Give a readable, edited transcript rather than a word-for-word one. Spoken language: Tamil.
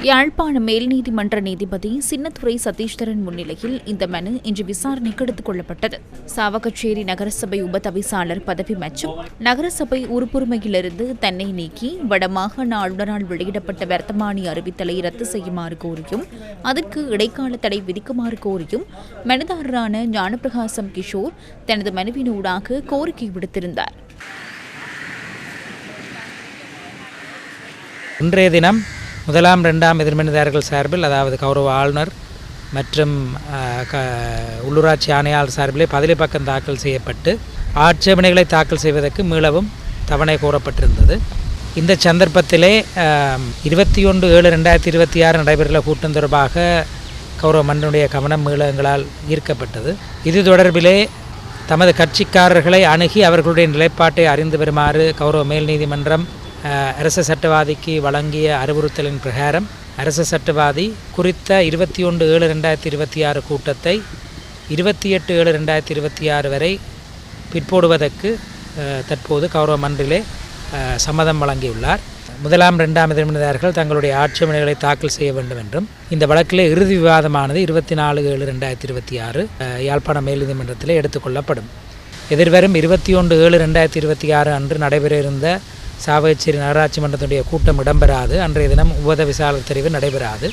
யாழ்ப்பாண மேல் நீதிமன்ற நீதிபதி சின்னத்துரை சதீஸ்வரன் முன்னிலையில் இந்த மனு இன்று விசாரணைக்கு எடுத்துக் கொள்ளப்பட்டது. சாவகச்சேரி நகரசபை உபதவிசாளர் பதவி மற்றும் நகரசபை உறுப்புரிமையிலிருந்து தன்னை நீக்கி வடமாகாண ஆளுநரால் வெளியிடப்பட்ட வர்த்தமானி அறிவித்தலை ரத்து செய்யுமாறு கோரியும் அதற்கு இடைக்கால தடை விதிக்குமாறு கோரியும் மனுதாரரான ஞானப்பிரகாசம் கிஷோர் தனது மனுவினூடாக கோரிக்கை விடுத்திருந்தார். இன்றைய தினம் முதலாம் இரண்டாம் எதிர்மனுதாரர்கள் சார்பில், அதாவது கௌரவ ஆளுநர் மற்றும் உள்ளூராட்சி ஆணையாளர் சார்பிலே பதிலை பக்கம் தாக்கல் செய்யப்பட்டு ஆட்சேபனைகளை தாக்கல் செய்வதற்கு மீளவும் தவணை கோரப்பட்டிருந்தது. இந்த சந்தர்ப்பத்திலே 21/7/2026 நடைபெறுள்ள கூட்டம் தொடர்பாக கௌரவ மன்றனுடைய கவனம் மீளங்களால் ஈர்க்கப்பட்டது. இது தொடர்பிலே தமது கட்சிக்காரர்களை அணுகி அவர்களுடைய நிலைப்பாட்டை அறிந்து வருமாறு கௌரவ மேல் நீதிமன்றம் அரச சட்டவாதிக்கு வழங்கிய அறிவுறுத்தலின் பிரகாரம் அரச சட்டவாதி குறித்த 21/7/2026 கூட்டத்தை 28/7/2026 வரை பிற்போடுவதற்கு தற்போது கௌரவ மன்றிலே சம்மதம் வழங்கியுள்ளார். முதலாம் இரண்டாம் எதிர்மனுதாரர்கள் தங்களுடைய ஆட்சேபனைகளை தாக்கல் செய்ய வேண்டும் என்றும் இந்த வழக்கிலே இறுதி விவாதமானது 24/7/2026 யாழ்ப்பாண மேல் நீதிமன்றத்திலே எடுத்துக்கொள்ளப்படும். எதிர்வரும் 21/7/2026 அன்று நடைபெற இருந்த சாவகச்சேரி நகராட்சி மன்றத்துடைய கூட்டம் இடம்பெறாது. அன்றைய தினம் உபதவிசாளர் தெரிவு நடைபெறாது.